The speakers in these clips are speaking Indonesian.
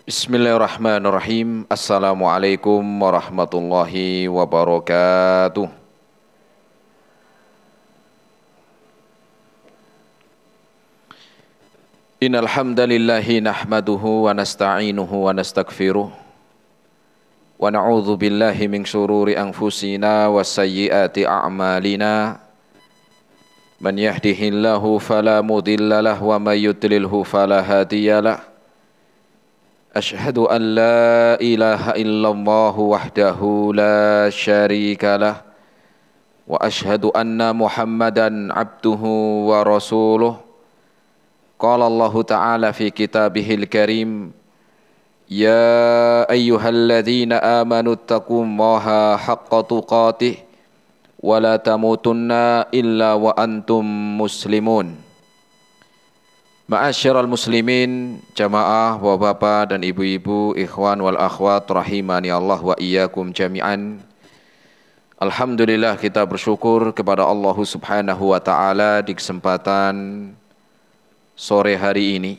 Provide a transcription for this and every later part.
Bismillahirrahmanirrahim. Assalamualaikum warahmatullahi wabarakatuh. Innal hamdalillahi nahmaduhu wa nasta'inuhu wa nastaghfiruh wa na'udzu billahi min shururi anfusina wa sayyiati a'malina. Man yahdihillahu fala mudhillalah wa may yudlilhu fala hadiyalah. Ashhadu an la ilaha illallah wahdahu la syarika lah wa ashhadu anna Muhammadan abduhu wa rasuluh. Qala Allah Ta'ala fi kitabihil karim, ya ayyuhalladzina amanu taqullaha haqqa tuqatih wa la tamutunna illa wa antum muslimun. Ma'asyiral muslimin, jamaah, bapak-bapak dan ibu-ibu, ikhwan wal akhwat rahimani Allah wa iyyakum jami'an. Alhamdulillah, kita bersyukur kepada Allah Subhanahu wa taala di kesempatan sore hari ini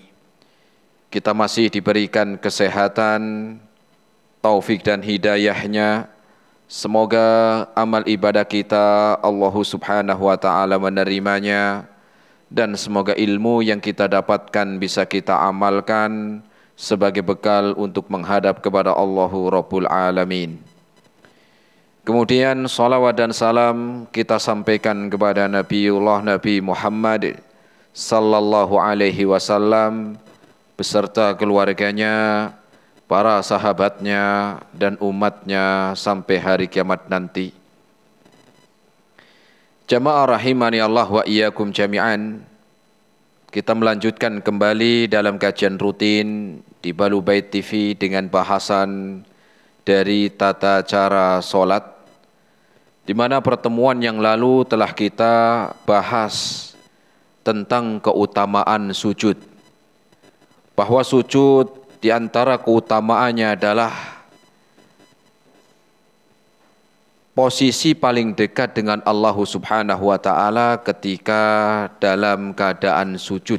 kita masih diberikan kesehatan, taufik dan hidayahnya. Semoga amal ibadah kita Allah Subhanahu wa taala menerimanya, dan semoga ilmu yang kita dapatkan bisa kita amalkan sebagai bekal untuk menghadap kepada Allahu Rabbul Alamin. Kemudian salawat dan salam kita sampaikan kepada Nabi Muhammad sallallahu alaihi wasallam beserta keluarganya, para sahabatnya dan umatnya sampai hari kiamat nanti. Jamaah rahimani Allah wa iyyakum jami'an. Kita melanjutkan kembali dalam kajian rutin di Balu Bait TV dengan bahasan dari tata cara solat, di mana pertemuan yang lalu telah kita bahas tentang keutamaan sujud, bahwa sujud di antara keutamaannya adalah posisi paling dekat dengan Allah Subhanahu wa taala ketika dalam keadaan sujud.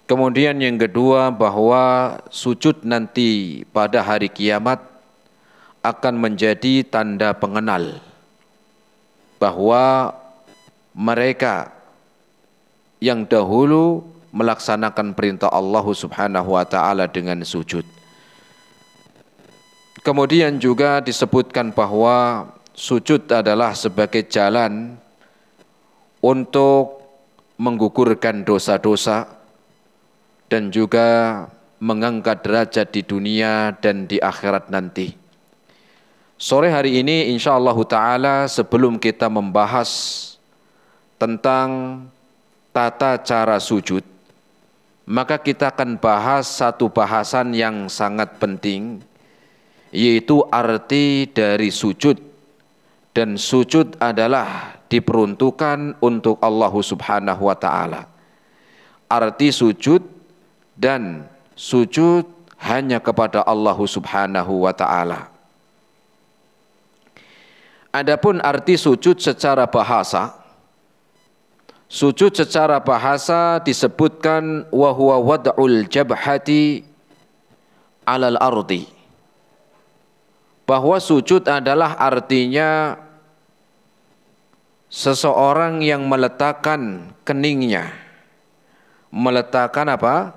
Kemudian yang kedua, bahwa sujud nanti pada hari kiamat akan menjadi tanda pengenal bahwa mereka yang dahulu melaksanakan perintah Allah Subhanahu wa taala dengan sujud. Kemudian juga disebutkan bahwa sujud adalah sebagai jalan untuk menggugurkan dosa-dosa dan juga mengangkat derajat di dunia dan di akhirat nanti. Sore hari ini insyaallah ta'ala, sebelum kita membahas tentang tata cara sujud, maka kita akan bahas satu bahasan yang sangat penting, yaitu arti dari sujud. Dan sujud adalah diperuntukkan untuk Allah Subhanahu wa taala. Arti sujud dan sujud hanya kepada Allah Subhanahu wa taala. Adapun arti sujud secara bahasa, sujud secara bahasa disebutkan wa huwa wad'ul jabhati 'alal ardi, bahwa sujud adalah artinya seseorang yang meletakkan keningnya, meletakkan apa?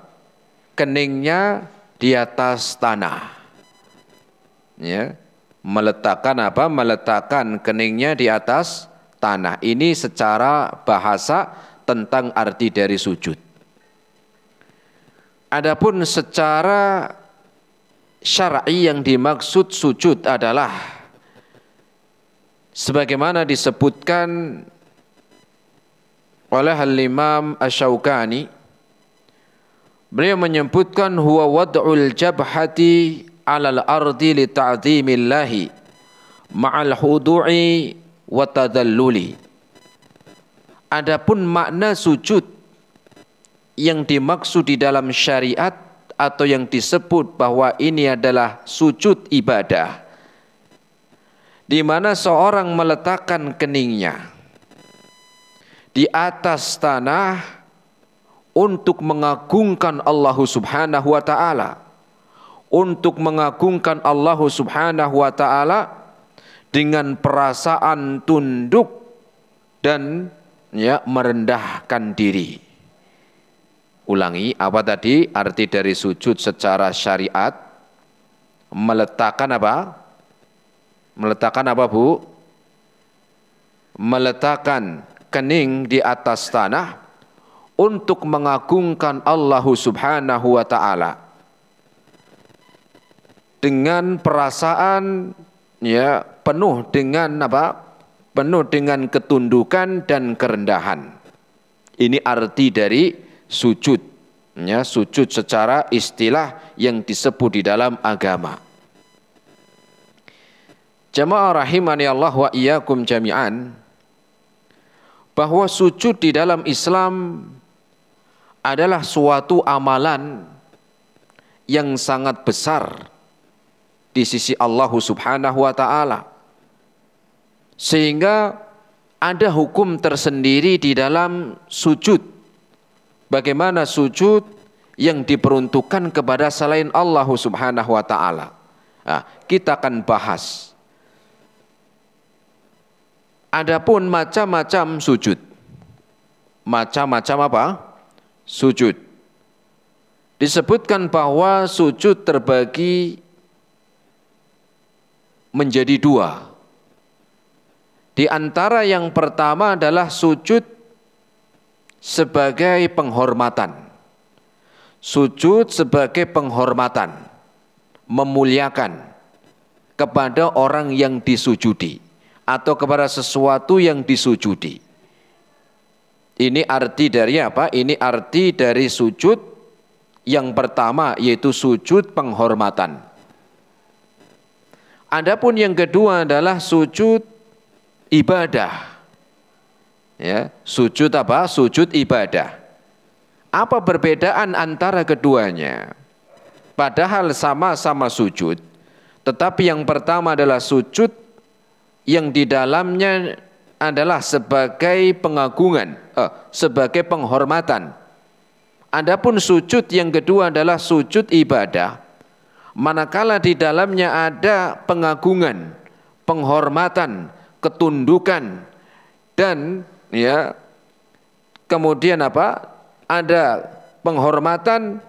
Keningnya di atas tanah. Ya, meletakkan apa? Meletakkan keningnya di atas tanah. Ini secara bahasa tentang arti dari sujud. Adapun secara syar'i yang dimaksud sujud adalah sebagaimana disebutkan oleh Al-Imam Asy-Syaukani. Beliau menyebutkan huwa wad'ul jabhati 'alal ardi li ta'dhimillahi ma'al hudu'i wa tadalluli. Adapun makna sujud yang dimaksud di dalam syariat atau yang disebut bahwa ini adalah sujud ibadah, di mana seorang meletakkan keningnya di atas tanah untuk mengagungkan Allah Subhanahu wa taala, untuk mengagungkan Allah Subhanahu wa taala dengan perasaan tunduk dan ya merendahkan diri. Ulangi, apa tadi arti dari sujud secara syariat? Meletakkan apa? Meletakkan apa, Bu? Meletakkan kening di atas tanah untuk mengagungkan Allah Subhanahu wa taala dengan perasaan ya penuh dengan apa? Penuh dengan ketundukan dan kerendahan. Ini arti dari sujud. Ya, sujud secara istilah yang disebut di dalam agama. Jamaah rahimani Allah wa iyyakum jami'an, bahwa sujud di dalam Islam adalah suatu amalan yang sangat besar di sisi Allah Subhanahu wa taala. Sehingga ada hukum tersendiri di dalam sujud. Bagaimana sujud yang diperuntukkan kepada selain Allah Subhanahu wa taala. Nah, kita akan bahas. Adapun macam-macam sujud. Macam-macam apa? Sujud. Disebutkan bahwa sujud terbagi menjadi dua. Di antara yang pertama adalah sujud sebagai penghormatan. Sujud sebagai penghormatan, memuliakan kepada orang yang disujudi atau kepada sesuatu yang disujudi. Ini arti dari apa? Ini arti dari sujud yang pertama, yaitu sujud penghormatan. Adapun yang kedua adalah sujud ibadah. Ya, sujud apa? Sujud ibadah. Apa perbedaan antara keduanya? Padahal sama-sama sujud, tetapi yang pertama adalah sujud yang di dalamnya adalah sebagai pengagungan, sebagai penghormatan. Adapun sujud yang kedua adalah sujud ibadah, manakala di dalamnya ada pengagungan, penghormatan, ketundukan, dan ya kemudian apa? Ada penghormatan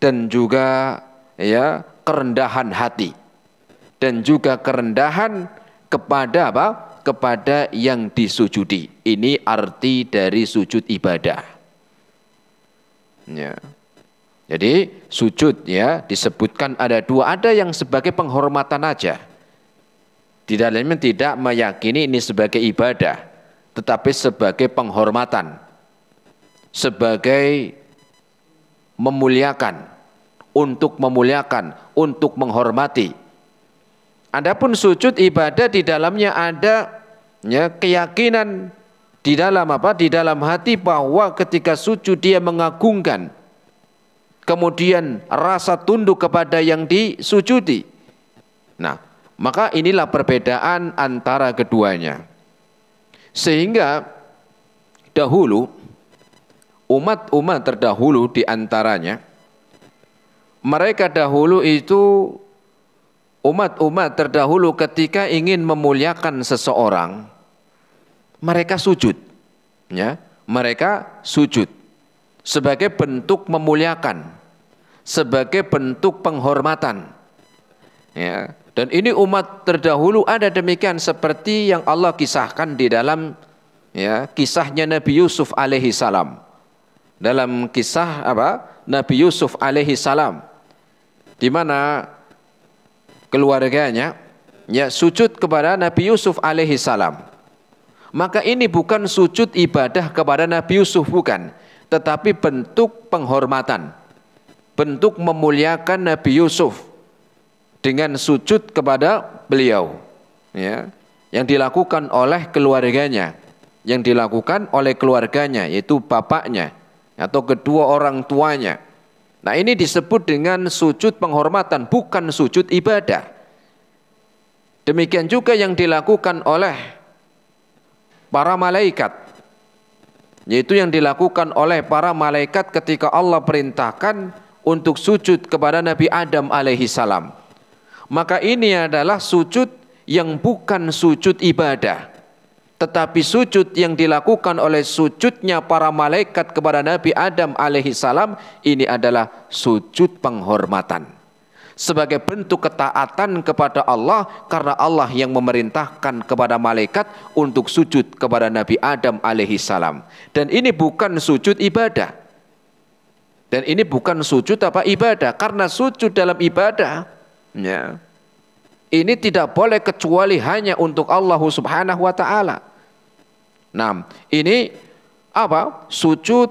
dan juga ya kerendahan hati dan juga kerendahan kepada apa? Kepada yang disujudi. Ini arti dari sujud ibadah. Ya. Jadi sujud ya disebutkan ada dua, ada yang sebagai penghormatan aja. Di dalamnya tidak meyakini ini sebagai ibadah, tetapi sebagai penghormatan, sebagai memuliakan, untuk menghormati. Adapun sujud ibadah di dalamnya ada ya, keyakinan di dalam apa? Di dalam hati bahwa ketika sujud dia mengagungkan, kemudian rasa tunduk kepada yang disujudi. Nah, maka inilah perbedaan antara keduanya. Sehingga dahulu umat-umat terdahulu di antaranya, mereka dahulu itu umat-umat terdahulu ketika ingin memuliakan seseorang, mereka sujud, ya, mereka sujud sebagai bentuk memuliakan, sebagai bentuk penghormatan, ya. Dan ini umat terdahulu ada demikian seperti yang Allah kisahkan di dalam ya kisahnya Nabi Yusuf alaihi salam. Dalam kisah apa? Nabi Yusuf alaihi salam, di mana keluarganya ya sujud kepada Nabi Yusuf alaihi salam. Maka ini bukan sujud ibadah kepada Nabi Yusuf, bukan, tetapi bentuk penghormatan, bentuk memuliakan Nabi Yusuf dengan sujud kepada beliau, ya, yang dilakukan oleh keluarganya, yaitu bapaknya atau kedua orang tuanya. Nah, ini disebut dengan sujud penghormatan, bukan sujud ibadah. Demikian juga yang dilakukan oleh para malaikat, yaitu yang dilakukan oleh para malaikat ketika Allah perintahkan untuk sujud kepada Nabi Adam alaihi salam. Maka ini adalah sujud yang bukan sujud ibadah, tetapi sujud yang dilakukan oleh sujudnya para malaikat kepada Nabi Adam alaihi salam. Ini adalah sujud penghormatan sebagai bentuk ketaatan kepada Allah, karena Allah yang memerintahkan kepada malaikat untuk sujud kepada Nabi Adam alaihi salam. Dan ini bukan sujud ibadah. Dan ini bukan sujud ibadah, karena sujud dalam ibadah ya, ini tidak boleh kecuali hanya untuk Allah Subhanahu wa taala. Nah, ini sujud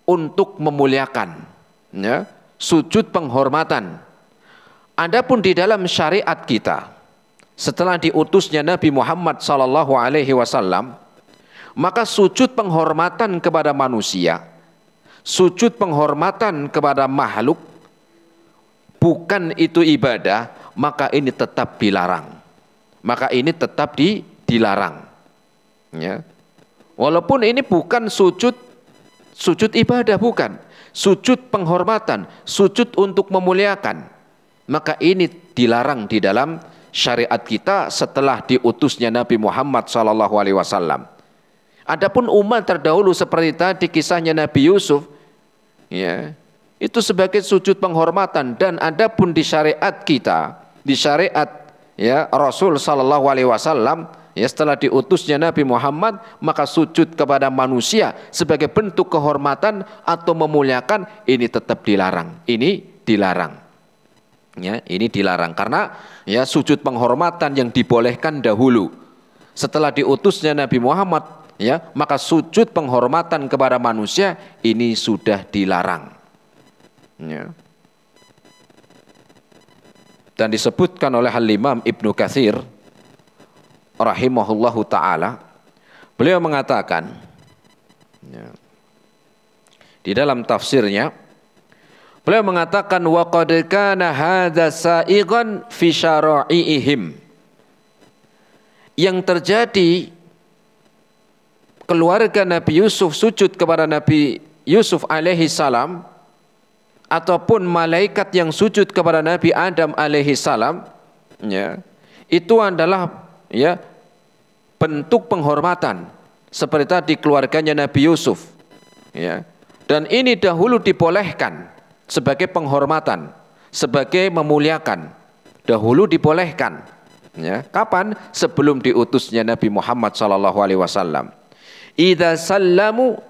untuk memuliakan ya, sujud penghormatan. Adapun di dalam syariat kita, setelah diutusnya Nabi Muhammad sallallahu alaihi wasallam, maka sujud penghormatan kepada manusia, sujud penghormatan kepada makhluk, bukan itu ibadah, maka ini tetap dilarang. Maka ini tetap dilarang. Ya. Walaupun ini bukan sujud ibadah, bukan. Sujud penghormatan, sujud untuk memuliakan. Maka ini dilarang di dalam syariat kita setelah diutusnya Nabi Muhammad SAW. Adapun umat terdahulu seperti tadi kisahnya Nabi Yusuf, ya, itu sebagai sujud penghormatan. Dan adapun di syariat kita, di syariat ya Rasul SAW, ya, setelah diutusnya Nabi Muhammad, maka sujud kepada manusia sebagai bentuk kehormatan atau memuliakan ini tetap dilarang. Ini dilarang. Ya, ini dilarang karena ya sujud penghormatan yang dibolehkan dahulu. Setelah diutusnya Nabi Muhammad, ya, maka sujud penghormatan kepada manusia ini sudah dilarang. Ya. Dan disebutkan oleh Al-Imam Ibnu Katsir rahimahullahu ta'ala, beliau mengatakan ya, di dalam tafsirnya, beliau mengatakan wa qad kana hadza sa'igan fi syara'i'ihim. Yang terjadi keluarga Nabi Yusuf sujud kepada Nabi Yusuf alaihi salam, ataupun malaikat yang sujud kepada Nabi Adam alaihi salam, ya, itu adalah ya bentuk penghormatan seperti tadi keluarganya Nabi Yusuf, ya. Dan ini dahulu dibolehkan sebagai penghormatan, sebagai memuliakan, dahulu dibolehkan. Ya, kapan? Sebelum diutusnya Nabi Muhammad SAW. Idza sallamu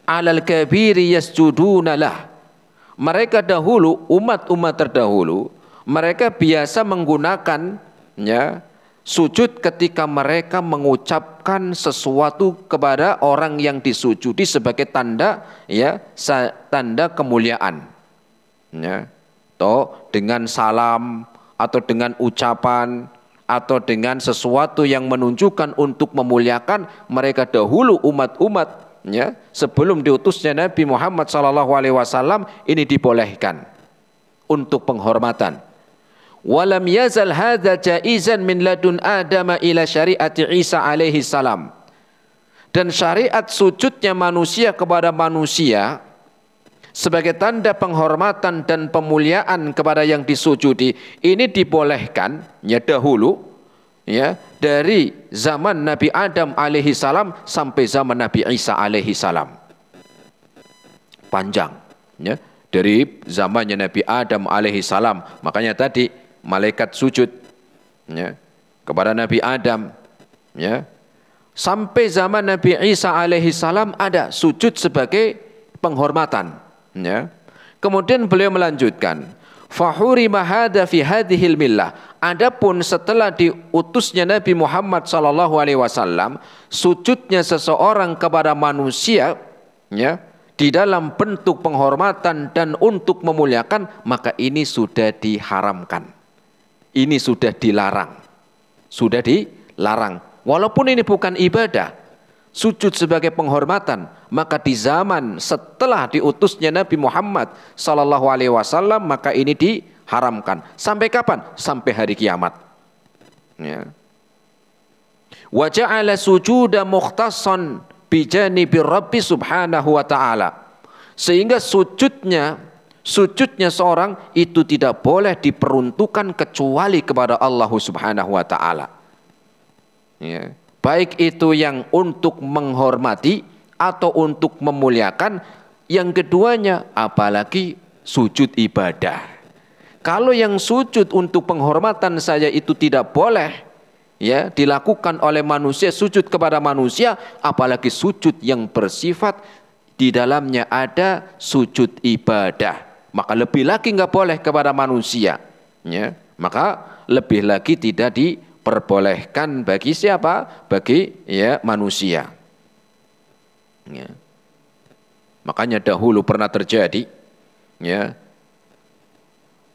'alal kabiri yasjuduna lah. Mereka dahulu, umat-umat terdahulu, mereka biasa menggunakan ya sujud ketika mereka mengucapkan sesuatu kepada orang yang disujudi sebagai tanda ya tanda kemuliaan. Ya, atau dengan salam, atau dengan ucapan, atau dengan sesuatu yang menunjukkan untuk memuliakan. Mereka dahulu umat-umat ya sebelum diutusnya Nabi Muhammad SAW ini dibolehkan untuk penghormatan. Walam yazal hadza jaizan min ladun Adam ila syariati Isa alaihi salam. Dan syariat sujudnya manusia kepada manusia sebagai tanda penghormatan dan pemuliaan kepada yang disujudi ini dibolehkan ya dahulu ya dari zaman Nabi Adam alaihi salam sampai zaman Nabi Isa alaihi salam. Panjang ya, dari zamannya Nabi Adam alaihi salam. Makanya tadi malaikat sujud ya kepada Nabi Adam ya, sampai zaman Nabi Isa alaihi salam ada sujud sebagai penghormatan. Ya. Kemudian beliau melanjutkan, fahurima hadza fi hadhil millah. Adapun setelah diutusnya Nabi Muhammad SAW, sujudnya seseorang kepada manusia ya di dalam bentuk penghormatan dan untuk memuliakan, maka ini sudah diharamkan. Ini sudah dilarang. Sudah dilarang. Walaupun ini bukan ibadah, sujud sebagai penghormatan, maka di zaman setelah diutusnya Nabi Muhammad SAW, maka ini diharamkan. Sampai kapan? Sampai hari kiamat. Ya. Wa ja'ala sujuda mukhtassan bi janibi Rabbi subhanahu wa ta'ala. Sehingga sujudnya Sujudnya seorang itu tidak boleh diperuntukkan kecuali kepada Allah Subhanahu wa taala. Ya. Baik itu yang untuk menghormati atau untuk memuliakan, yang keduanya apalagi sujud ibadah. Kalau yang sujud untuk penghormatan saja itu tidak boleh ya dilakukan oleh manusia, sujud kepada manusia, apalagi sujud yang bersifat di dalamnya ada sujud ibadah. Maka lebih lagi nggak boleh kepada manusia, ya. Maka lebih lagi tidak diperbolehkan bagi siapa? Bagi ya manusia. Ya. Makanya dahulu pernah terjadi, ya,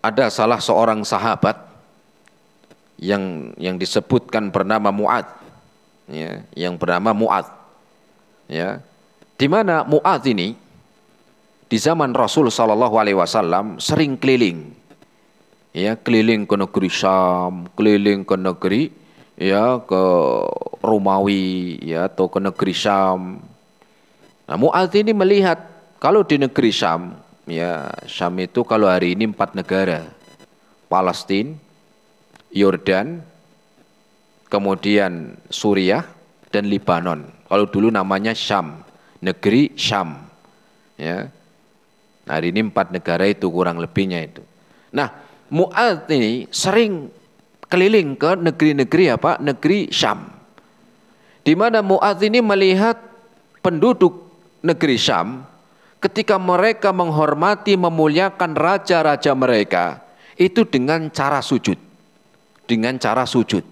ada salah seorang sahabat yang disebutkan bernama Mu'adz, ya, yang bernama Mu'adz, ya, di mana Mu'adz ini di zaman Rasul Sallallahu Alaihi Wasallam sering keliling, ya, keliling ke negeri Syam, keliling ke negeri, ya, ke Romawi, ya, atau ke negeri Syam. Nah, Mu'adz ini melihat kalau di negeri Syam, ya, Syam itu kalau hari ini 4 negara, Palestina, Yordan, kemudian Suriah dan Lebanon. Kalau dulu namanya Syam, negeri Syam, ya. Hari ini 4 negara itu kurang lebihnya itu. Nah, Mu'adz ini sering keliling ke negeri-negeri apa? Negeri Syam. Di mana Mu'adz ini melihat penduduk negeri Syam ketika mereka menghormati, memuliakan raja-raja mereka itu dengan cara sujud. Dengan cara sujud.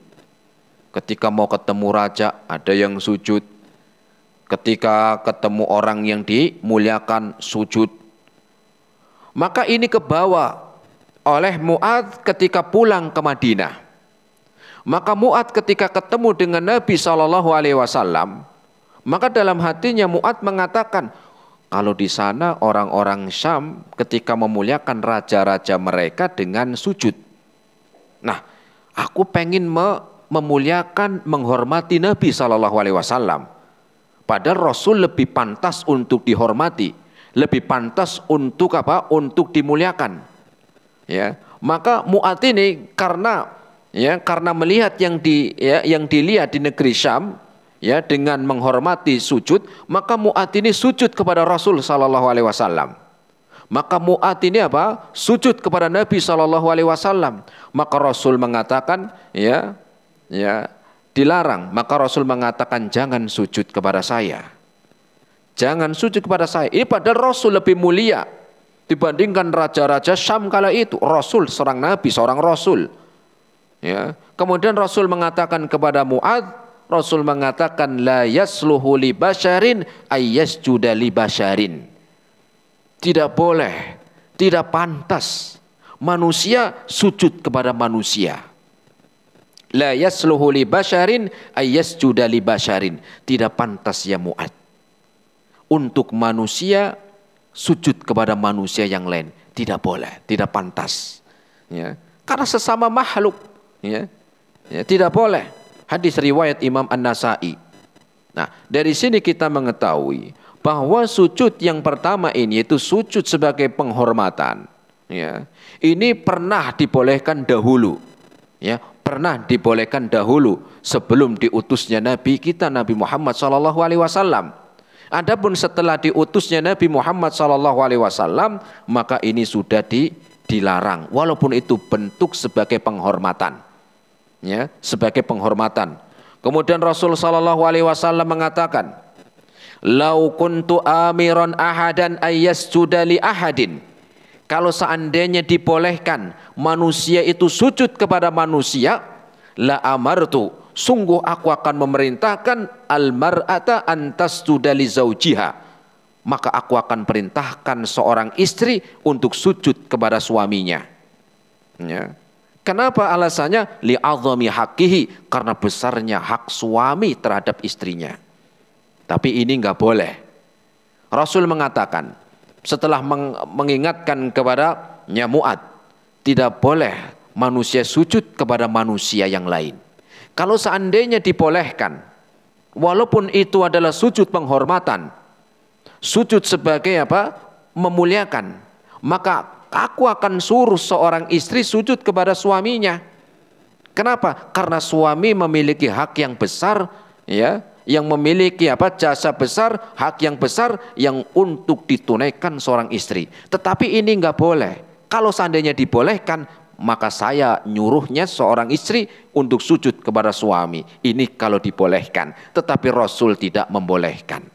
Ketika mau ketemu raja ada yang sujud. Ketika ketemu orang yang dimuliakan sujud. Maka ini kebawa oleh Mu'adz ketika pulang ke Madinah. Maka Mu'adz ketika ketemu dengan Nabi Shallallahu Alaihi Wasallam, maka dalam hatinya Mu'adz mengatakan, kalau di sana orang-orang Syam ketika memuliakan raja-raja mereka dengan sujud. Nah, aku pengen memuliakan, menghormati Nabi Shallallahu Alaihi Wasallam. Padahal Rasul lebih pantas untuk dihormati. Lebih pantas untuk apa? Untuk dimuliakan. Ya, maka Mu'adz ini karena melihat yang dilihat di negeri Syam, ya, dengan menghormati sujud, maka Mu'adz ini sujud kepada Rasul Sallallahu Alaihi Wasallam. Maka Mu'adz ini apa? Sujud kepada Nabi Sallallahu Alaihi Wasallam. Maka Rasul mengatakan, ya, dilarang. Maka Rasul mengatakan jangan sujud kepada saya. Jangan sujud kepada saya. Ini padahal Rasul lebih mulia dibandingkan raja-raja Syam kala itu. Rasul seorang nabi, seorang rasul. Ya. Kemudian Rasul mengatakan kepada Mu'adz, Rasul mengatakan la yasluhu li basyarin ayyasjuda li basyarin. Tidak boleh, tidak pantas manusia sujud kepada manusia. La yasluhu li basyarin ayyasjuda li basyarin. Tidak pantas ya Mu'adz untuk manusia sujud kepada manusia yang lain, tidak boleh, tidak pantas, ya, karena sesama makhluk, ya, tidak boleh. Hadis riwayat Imam An-Nasa'i. Nah, dari sini kita mengetahui bahwa sujud yang pertama ini yaitu sujud sebagai penghormatan, ya, ini pernah dibolehkan dahulu, ya, pernah dibolehkan dahulu sebelum diutusnya Nabi kita Nabi Muhammad SAW. Adapun setelah diutusnya Nabi Muhammad SAW, maka ini sudah dilarang, walaupun itu bentuk sebagai penghormatan, ya, sebagai penghormatan. Kemudian Rasul SAW mengatakan, "Lau kuntu amiran ahadan ayyasjuda li ahadin." Kalau seandainya dibolehkan manusia itu sujud kepada manusia, la amartu, sungguh aku akan memerintahkan al-mar'ata antasjuda li zaujiha. Maka aku akan perintahkan seorang istri untuk sujud kepada suaminya. Ya. Kenapa alasannya? Li'azami haqqihi, karena besarnya hak suami terhadap istrinya. Tapi ini enggak boleh. Rasul mengatakan, setelah mengingatkan kepada Mu'adz, tidak boleh manusia sujud kepada manusia yang lain. Kalau seandainya dibolehkan, walaupun itu adalah sujud penghormatan, sujud sebagai apa? Memuliakan, maka aku akan suruh seorang istri sujud kepada suaminya. Kenapa? Karena suami memiliki hak yang besar, ya, yang memiliki jasa besar, hak yang besar yang untuk ditunaikan seorang istri. Tetapi ini nggak boleh. Kalau seandainya dibolehkan, maka saya nyuruhnya seorang istri untuk sujud kepada suami. Ini kalau dibolehkan. Tetapi Rasul tidak membolehkan.